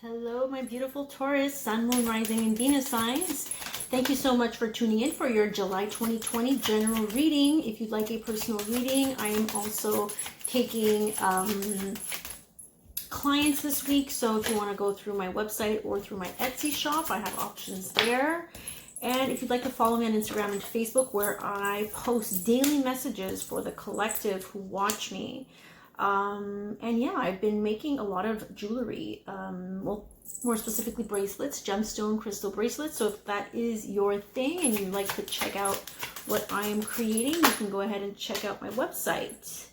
Hello, my beautiful Taurus, Sun, Moon, Rising, and Venus signs. Thank you so much for tuning in for your July 2020 general reading. If you'd like a personal reading, I am also taking clients this week. So if you want to go through my website or through my Etsy shop, I have options there. And if you'd like to follow me on Instagram and Facebook, where I post daily messages for the collective who watch me. And yeah, I've been making a lot of jewelry, well, more specifically bracelets, gemstone crystal bracelets. So if that is your thing and you'd like to check out what I am creating, you can go ahead and check out my website.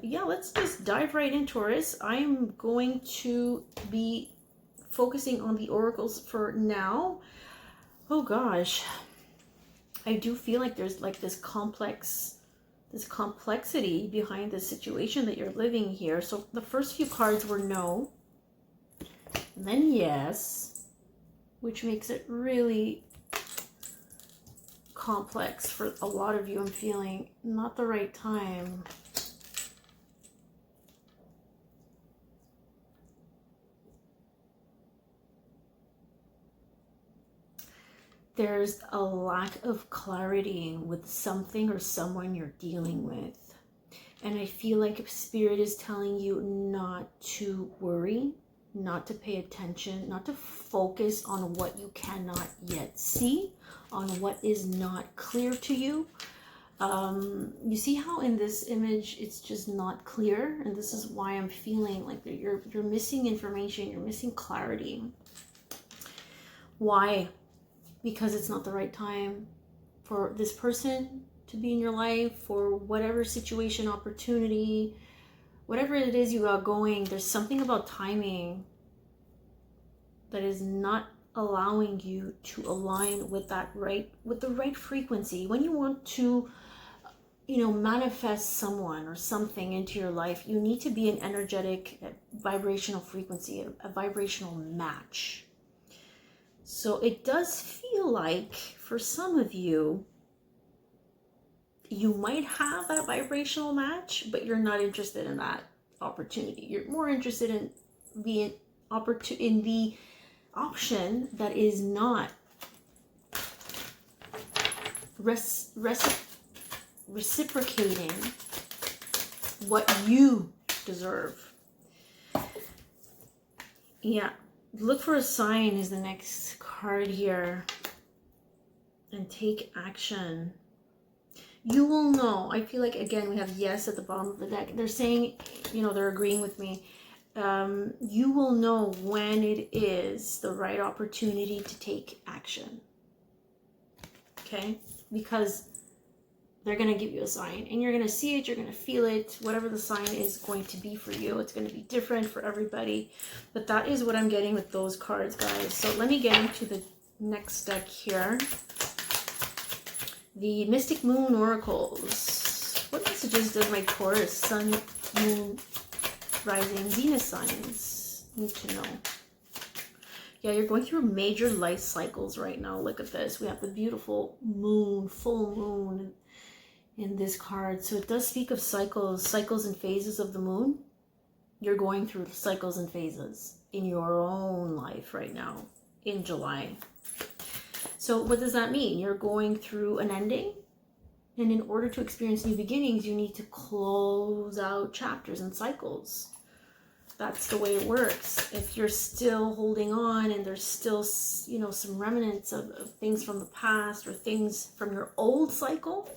Yeah, let's just dive right in, Taurus. I am going to be focusing on the oracles for now. Oh gosh, I do feel like there's like this complexity behind the situation that you're living here. So the first few cards were no, and then yes, which makes it really complex for a lot of you. I'm feeling not the right time. There's a lack of clarity with something or someone you're dealing with. And I feel like Spirit is telling you not to worry, not to pay attention, not to focus on what you cannot yet see, on what is not clear to you. You see how in this image it's just not clear, and this is why I'm feeling like you're missing information, you're missing clarity. Why? Because it's not the right time for this person to be in your life, for whatever situation, opportunity, whatever it is you got going. There's something about timing that is not allowing you to align with the right frequency. When you want to, manifest someone or something into your life, you need to be an energetic, vibrational frequency, a vibrational match. So it does feel like for some of you, you might have that vibrational match, but you're not interested in that opportunity. You're more interested in the option that is not reciprocating what you deserve. Yeah. Look for a sign is the next card here. And take action. You will know. I feel like, again, we have yes at the bottom of the deck. They're saying, they're agreeing with me. You will know when it is the right opportunity to take action. Okay? Because they're going to give you a sign. And you're going to see it. You're going to feel it. Whatever the sign is going to be for you. It's going to be different for everybody. But that is what I'm getting with those cards, guys. So let me get into the next deck here. The Mystic Moon Oracles. What messages does my Taurus, Sun, Moon, Rising, Venus signs need to know? Yeah, you're going through major life cycles right now. Look at this. We have the beautiful moon, full moon in this card. So it does speak of cycles and phases of the moon. You're going through cycles and phases in your own life right now in July. So what does that mean? You're going through an ending, and in order to experience new beginnings, you need to close out chapters and cycles. That's the way it works. If you're still holding on and there's still, some remnants of things from the past or things from your old cycle,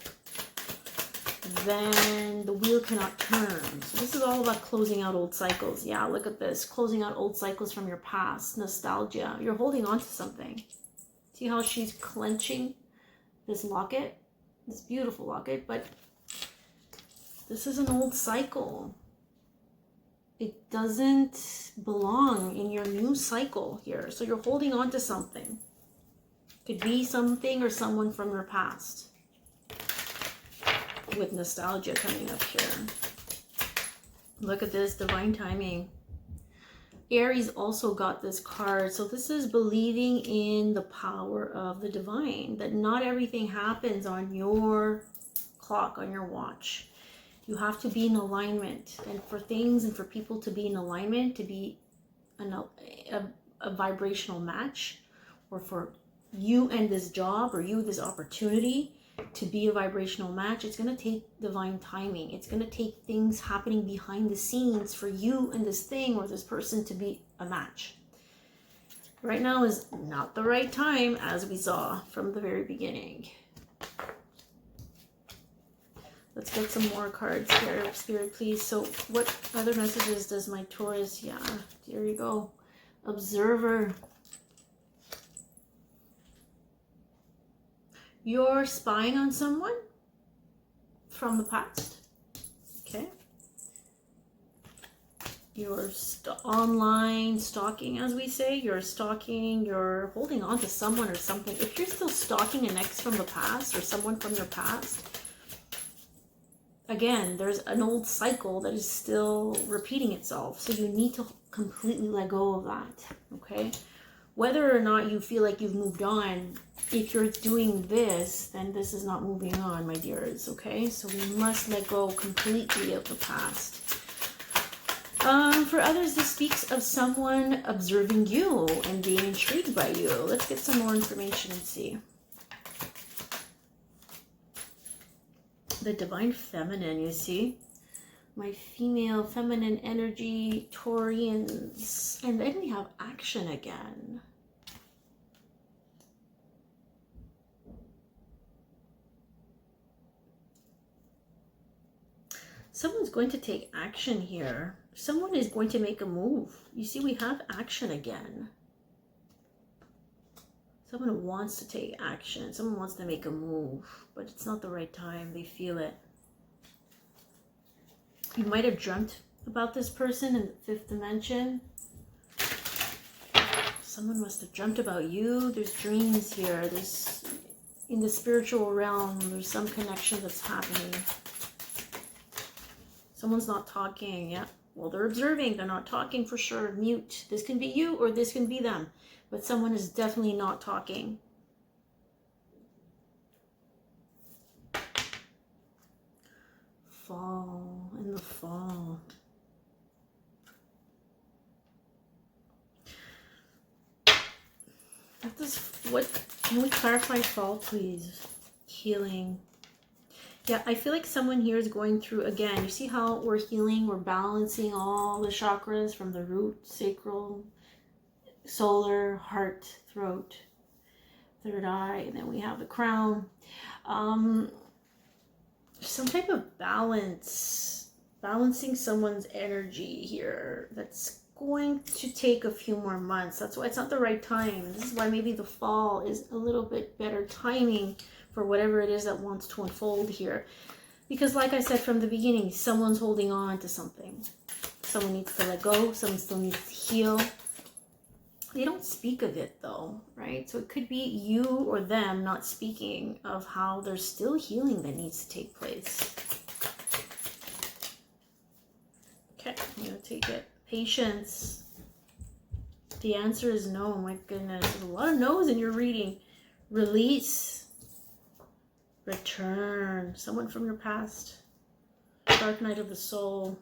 then the wheel cannot turn. So this is all about closing out old cycles. Yeah, look at this. Closing out old cycles from your past. Nostalgia. You're holding on to something. See how she's clenching this locket? This beautiful locket. But this is an old cycle. It doesn't belong in your new cycle here. So you're holding on to something. Could be something or someone from your past. With nostalgia coming up here. Look at this, divine timing. Aries also got this card. So this is believing in the power of the divine. That not everything happens on your clock, on your watch. You have to be in alignment. And for things and for people to be in alignment, to be a vibrational match, or for you and this job or you this opportunity to be a vibrational match, it's going to take divine timing. It's going to take things happening behind the scenes for you and this thing or this person to be a match. Right now is not the right time, as we saw from the very beginning. Let's get some more cards here, Spirit, please. So what other messages does my Taurus? Yeah, there you go. Observer. You're spying on someone from the past. Okay. You're online stalking, as we say. You're stalking, you're holding on to someone or something. If you're still stalking an ex from the past or someone from your past, again, there's an old cycle that is still repeating itself. So you need to completely let go of that, okay? Whether or not you feel like you've moved on, if you're doing this, then this is not moving on, my dears, okay? So we must let go completely of the past. For others, this speaks of someone observing you and being intrigued by you. Let's get some more information and see. The divine feminine, you see? My female feminine energy, Taurians. And then we have action again. Someone's going to take action here. Someone is going to make a move. You see, we have action again. Someone wants to take action. Someone wants to make a move, but it's not the right time. They feel it. You might have dreamt about this person in the fifth dimension. Someone must have dreamt about you. There's dreams here. There's, in the spiritual realm, there's some connection that's happening. Someone's not talking. Yeah. Well, they're observing. They're not talking for sure. Mute. This can be you or this can be them. But someone is definitely not talking. Fall. In the fall. What can we clarify fall, please? Healing. Yeah, I feel like someone here is going through, again, you see how we're healing, we're balancing all the chakras from the root, sacral, solar, heart, throat, third eye, and then we have the crown. Some type of balance, balancing someone's energy here. That's going to take a few more months. That's why it's not the right time. This is why maybe the fall is a little bit better timing for whatever it is that wants to unfold here. Because like I said from the beginning, someone's holding on to something. Someone needs to let go. Someone still needs to heal. They don't speak of it though, right? So it could be you or them not speaking of how there's still healing that needs to take place. Okay, I'm going to take it. Patience. The answer is no. My goodness, there's a lot of no's in your reading. Release. Return. Someone from your past. Dark night of the soul.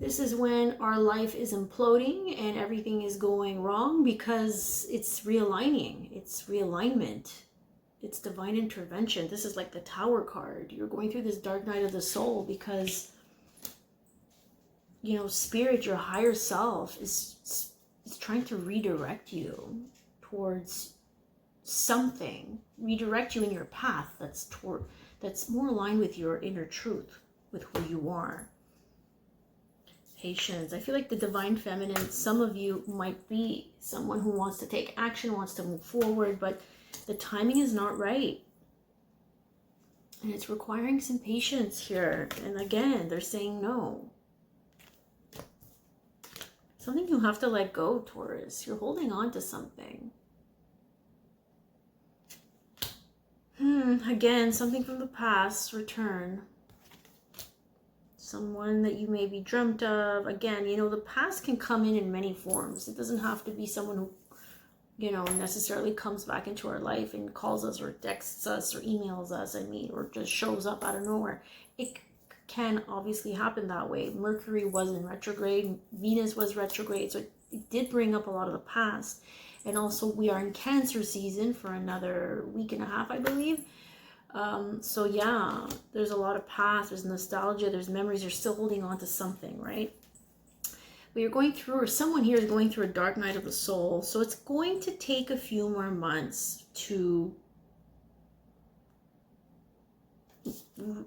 This is when our life is imploding and everything is going wrong because it's realigning. It's realignment. It's divine intervention. This is like the Tower card. You're going through this dark night of the soul because, you know, spirit, your higher self is trying to redirect you towards something, redirect you in your path that's more aligned with your inner truth, with who you are. Patience. I feel like the divine feminine, some of you might be someone who wants to take action, wants to move forward, but the timing is not right. And it's requiring some patience here. And again, they're saying no. Something you have to let go, Taurus. You're holding on to something. Again, something from the past, return. Someone that you maybe dreamt of. Again, you know, the past can come in many forms. It doesn't have to be someone who, you know, necessarily comes back into our life and calls us or texts us or emails us, or just shows up out of nowhere. can obviously happen that way. Mercury was in retrograde, Venus was retrograde, so it did bring up a lot of the past. And also we are in Cancer season for another week and a half, I believe. So yeah, there's a lot of past, there's nostalgia, there's memories, you're still holding on to something, right? But you're going through, or someone here is going through a dark night of the soul. So it's going to take a few more months to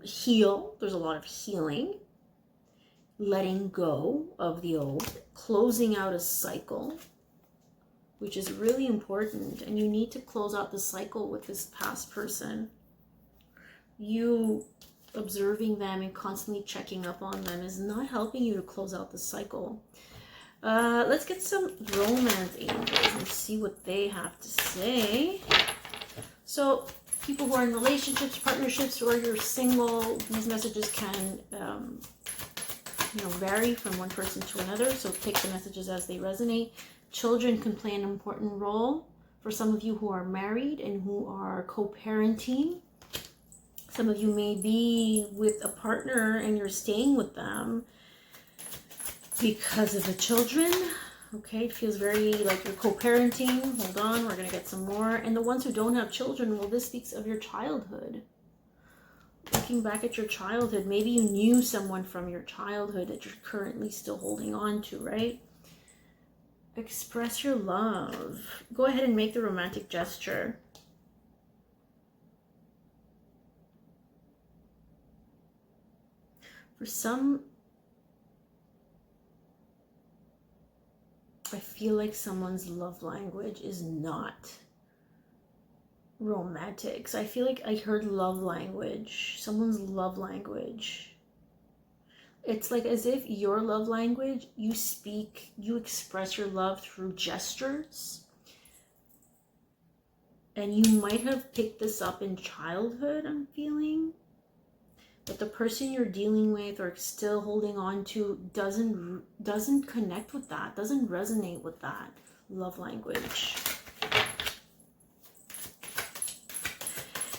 heal. There's a lot of healing, letting go of the old, closing out a cycle, which is really important. And you need to close out the cycle with this past person. You observing them and constantly checking up on them is not helping you to close out the cycle. Let's get some romance angels and see what they have to say. So people who are in relationships, partnerships, or you're single, these messages can vary from one person to another, so take the messages as they resonate. Children can play an important role for some of you who are married and who are co-parenting. Some of you may be with a partner and you're staying with them because of the children. Okay, it feels very like you're co-parenting. Hold on, we're going to get some more. And the ones who don't have children, well, this speaks of your childhood. Looking back at your childhood, maybe you knew someone from your childhood that you're currently still holding on to, right? Express your love. Go ahead and make the romantic gesture. For some, I feel like someone's love language is not romantic. So I feel like I heard love language, someone's love language. It's like as if your love language, you express your love through gestures. And you might have picked this up in childhood, I'm feeling. But the person you're dealing with or still holding on to doesn't connect with that, doesn't resonate with that love language.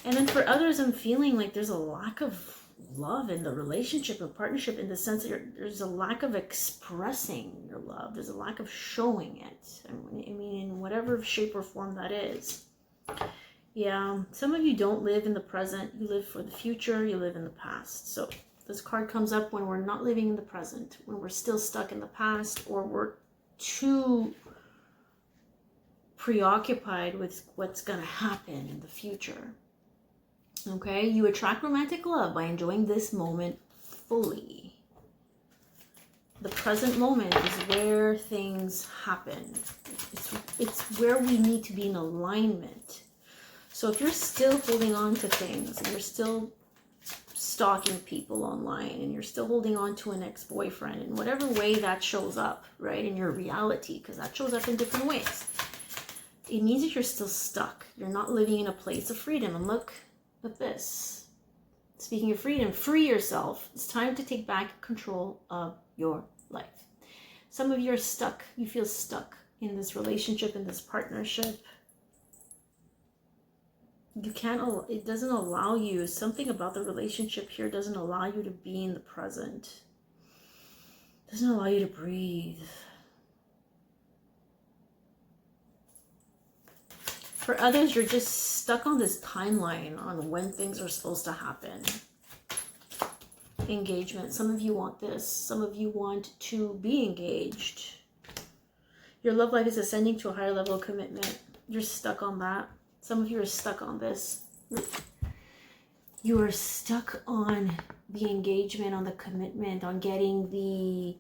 And then for others, I'm feeling like there's a lack of love in the relationship or partnership, in the sense that there's a lack of expressing your love. There's a lack of showing it. I mean, in whatever shape or form that is. Yeah, some of you don't live in the present. You live for the future. You live in the past. So this card comes up when we're not living in the present, when we're still stuck in the past, or we're too preoccupied with what's going to happen in the future. Okay, you attract romantic love by enjoying this moment fully. The present moment is where things happen. It's where we need to be in alignment. So if you're still holding on to things and you're still stalking people online and you're still holding on to an ex-boyfriend in whatever way that shows up, right, in your reality, because that shows up in different ways, it means that you're still stuck. You're not living in a place of freedom. And look at this. Speaking of freedom, free yourself. It's time to take back control of your life. Some of you are stuck. You feel stuck in this relationship, in this partnership. You can't, it doesn't allow you, something about the relationship here doesn't allow you to be in the present. It doesn't allow you to breathe. For others, you're just stuck on this timeline on when things are supposed to happen. Engagement. Some of you want this. Some of you want to be engaged. Your love life is ascending to a higher level of commitment. You're stuck on that. Some of you are stuck on this. You are stuck on the engagement, on the commitment, on getting the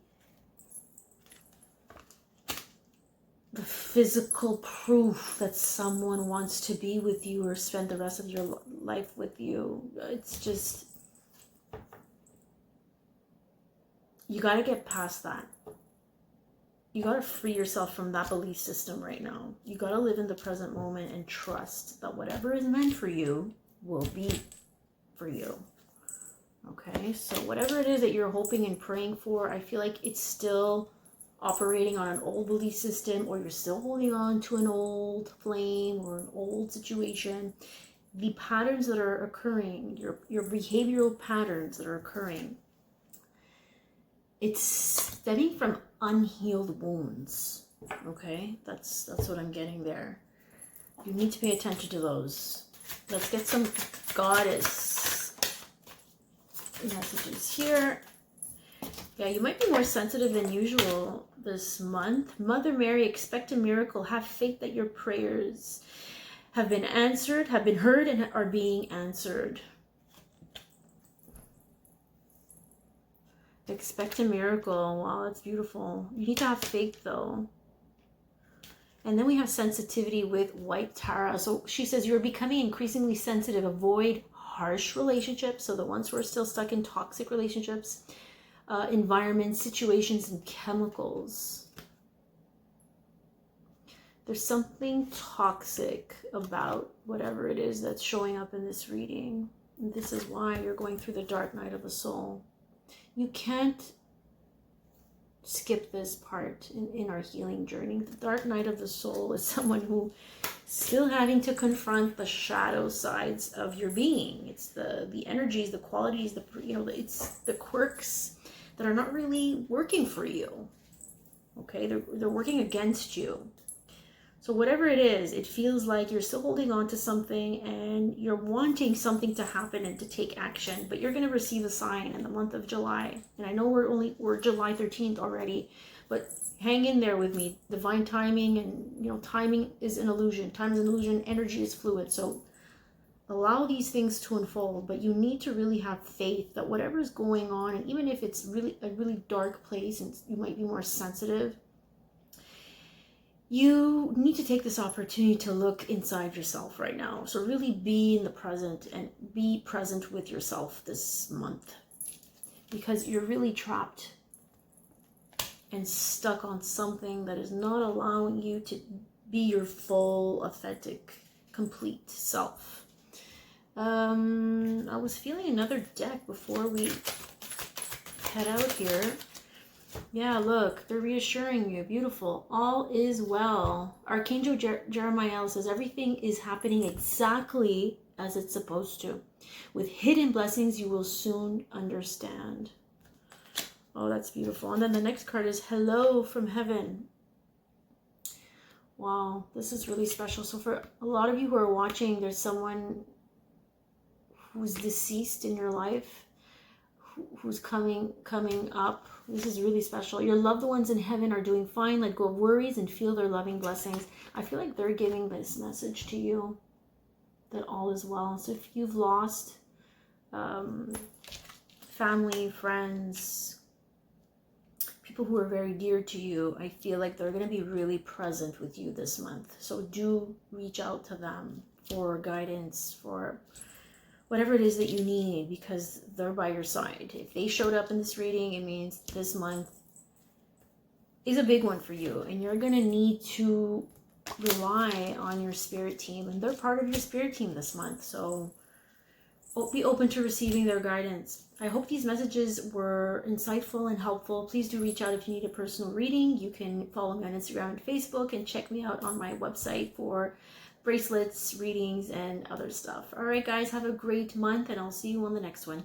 physical proof that someone wants to be with you or spend the rest of your life with you. It's just, you got to get past that. You got to free yourself from that belief system right now. You got to live in the present moment and trust that whatever is meant for you will be for you. Okay, so whatever it is that you're hoping and praying for, I feel like it's still operating on an old belief system, or you're still holding on to an old flame or an old situation. The patterns that are occurring, your behavioral patterns that are occurring, it's stemming from unhealed wounds. Okay, that's what I'm getting there. You need to pay attention to those. Let's get some goddess messages here. Yeah, you might be more sensitive than usual this month. Mother Mary, expect a miracle. Have faith that your prayers have been answered, have been heard, and are being answered. Expect a miracle. Wow, that's beautiful. You need to have faith though. And then we have sensitivity with White Tara. So she says you're becoming increasingly sensitive. Avoid harsh relationships. So the ones who are still stuck in toxic relationships, environments, situations, and chemicals. There's something toxic about whatever it is that's showing up in this reading. And this is why you're going through the dark night of the soul. You can't skip this part in our healing journey. The dark night of the soul is someone who still having to confront the shadow sides of your being. It's the energies, the qualities, it's the quirks that are not really working for you. Okay, they're working against you. So whatever it is, it feels like you're still holding on to something and you're wanting something to happen and to take action, but you're going to receive a sign in the month of July. And I know we're July 13th already, but hang in there with me. Divine timing, and timing is an illusion. Time is an illusion. Energy is fluid. So allow these things to unfold, but you need to really have faith that whatever is going on, and even if it's really a really dark place and you might be more sensitive, you need to take this opportunity to look inside yourself right now. So really be in the present and be present with yourself this month, because you're really trapped and stuck on something that is not allowing you to be your full, authentic, complete self. I was feeling another deck before we head out here. Yeah, look, they're reassuring you. Beautiful. All is well. Archangel Jeremiah says everything is happening exactly as it's supposed to. With hidden blessings, you will soon understand. Oh, that's beautiful. And then the next card is Hello from Heaven. Wow, this is really special. So for a lot of you who are watching, there's someone who's deceased in your life, who's coming up. This is really special. Your loved ones in heaven are doing fine. Let go of worries and feel their loving blessings. I feel like they're giving this message to you, that all is well. So if you've lost family, friends, people who are very dear to you, I feel like they're going to be really present with you this month. So do reach out to them for guidance, for whatever it is that you need, because they're by your side. If they showed up in this reading, it means this month is a big one for you, and you're going to need to rely on your spirit team, and they're part of your spirit team this month. So be open to receiving their guidance. I hope these messages were insightful and helpful. Please do reach out if you need a personal reading. You can follow me on Instagram and Facebook, and check me out on my website for bracelets, readings, and other stuff. All right, guys, have a great month, and I'll see you on the next one.